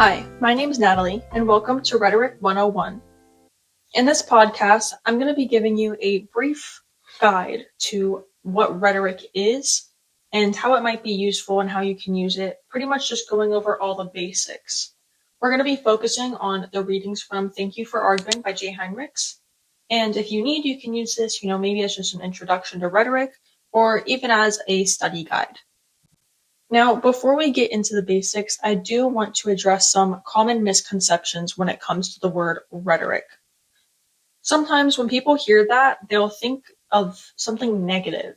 Hi, my name is Natalie, and welcome to Rhetoric 101. In this podcast, I'm going to be giving you a brief guide to what rhetoric is and how it might be useful and how you can use it, pretty much just going over all the basics. We're going to be focusing on the readings from Thank You for Arguing by Jay Heinrichs. And if you need, you can use this, maybe as just an introduction to rhetoric or even as a study guide. Now, before we get into the basics, I do want to address some common misconceptions when it comes to the word rhetoric. Sometimes when people hear that, they'll think of something negative,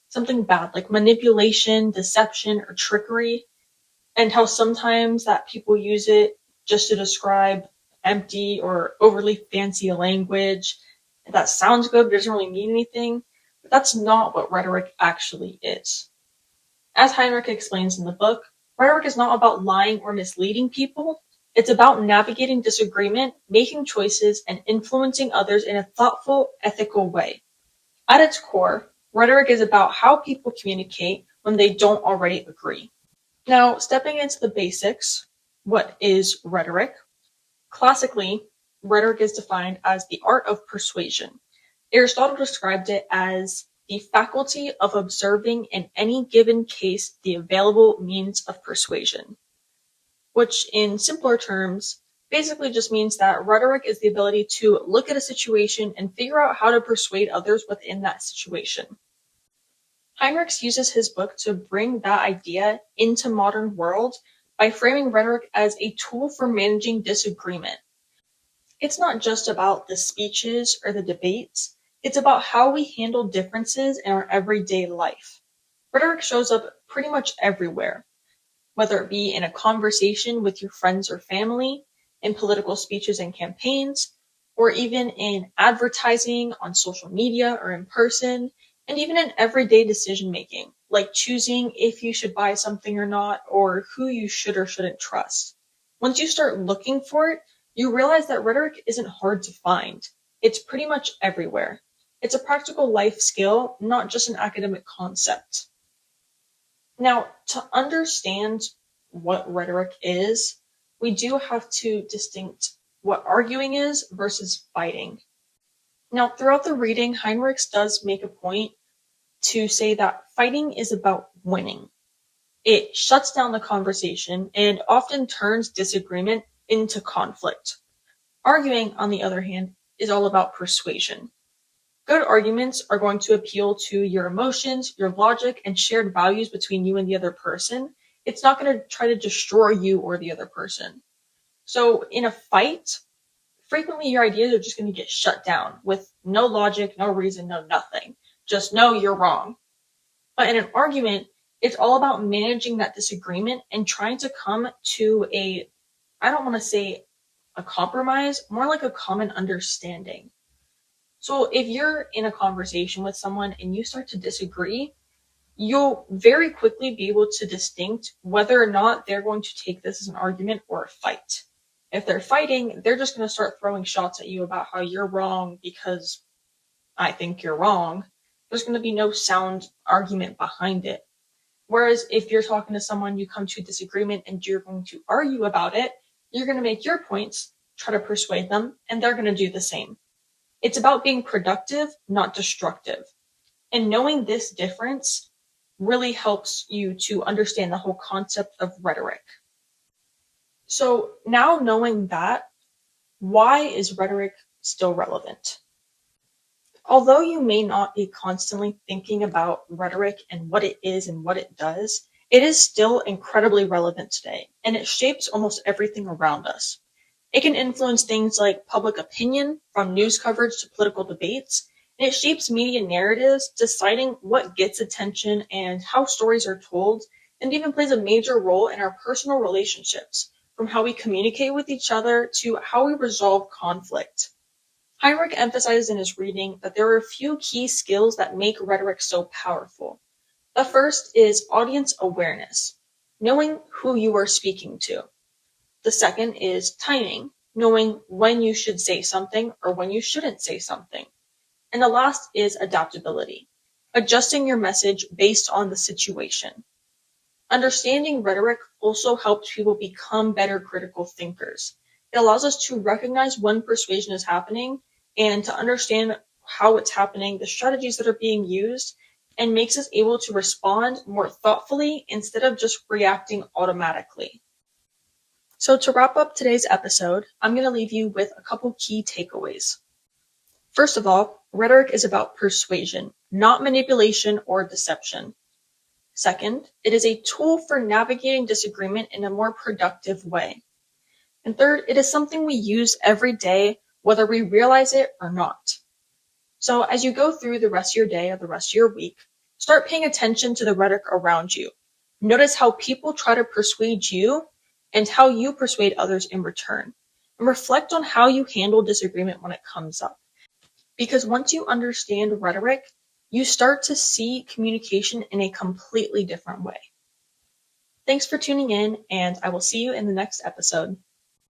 something bad, like manipulation, deception, or trickery, and how sometimes that people use it just to describe empty or overly fancy language. That sounds good, but doesn't really mean anything. But that's not what rhetoric actually is. As Heinrich explains in the book, rhetoric is not about lying or misleading people. It's about navigating disagreement, making choices, and influencing others in a thoughtful, ethical way. At its core, rhetoric is about how people communicate when they don't already agree. Now, stepping into the basics, what is rhetoric? Classically, rhetoric is defined as the art of persuasion. Aristotle described it as the faculty of observing in any given case the available means of persuasion, which in simpler terms basically just means that rhetoric is the ability to look at a situation and figure out how to persuade others within that situation. Heinrichs uses his book to bring that idea into modern world by framing rhetoric as a tool for managing disagreement. It's not just about the speeches or the debates. It's about how we handle differences in our everyday life. Rhetoric shows up pretty much everywhere, whether it be in a conversation with your friends or family, in political speeches and campaigns, or even in advertising on social media or in person, and even in everyday decision making, like choosing if you should buy something or not, or who you should or shouldn't trust. Once you start looking for it, you realize that rhetoric isn't hard to find. It's pretty much everywhere. It's a practical life skill, not just an academic concept. Now, to understand what rhetoric is, we do have to distinct what arguing is versus fighting. Now, throughout the reading, Heinrichs does make a point to say that fighting is about winning. It shuts down the conversation and often turns disagreement into conflict. Arguing, on the other hand, is all about persuasion. Good arguments are going to appeal to your emotions, your logic, and shared values between you and the other person. It's not going to try to destroy you or the other person. So in a fight, frequently your ideas are just going to get shut down with no logic, no reason, no nothing. Just no, you're wrong. But in an argument, it's all about managing that disagreement and trying to come to I don't want to say a compromise, more like a common understanding. So if you're in a conversation with someone and you start to disagree, you'll very quickly be able to distinct whether or not they're going to take this as an argument or a fight. If they're fighting, they're just going to start throwing shots at you about how you're wrong because I think you're wrong. There's going to be no sound argument behind it. Whereas if you're talking to someone, you come to a disagreement and you're going to argue about it, you're going to make your points, try to persuade them, and they're going to do the same. It's about being productive, not destructive. And knowing this difference really helps you to understand the whole concept of rhetoric. So now knowing that, why is rhetoric still relevant? Although you may not be constantly thinking about rhetoric and what it is and what it does, it is still incredibly relevant today, and it shapes almost everything around us. It can influence things like public opinion, from news coverage to political debates, and it shapes media narratives, deciding what gets attention and how stories are told, and even plays a major role in our personal relationships, from how we communicate with each other to how we resolve conflict. Heinrich emphasizes in his reading that there are a few key skills that make rhetoric so powerful. The first is audience awareness, knowing who you are speaking to. The second is timing, knowing when you should say something or when you shouldn't say something. And the last is adaptability, adjusting your message based on the situation. Understanding rhetoric also helps people become better critical thinkers. It allows us to recognize when persuasion is happening and to understand how it's happening, the strategies that are being used, and makes us able to respond more thoughtfully instead of just reacting automatically. So to wrap up today's episode, I'm going to leave you with a couple key takeaways. First of all, rhetoric is about persuasion, not manipulation or deception. Second, it is a tool for navigating disagreement in a more productive way. And third, it is something we use every day, whether we realize it or not. So as you go through the rest of your day or the rest of your week, start paying attention to the rhetoric around you. Notice how people try to persuade you and how you persuade others in return. And reflect on how you handle disagreement when it comes up. Because once you understand rhetoric, you start to see communication in a completely different way. Thanks for tuning in, and I will see you in the next episode.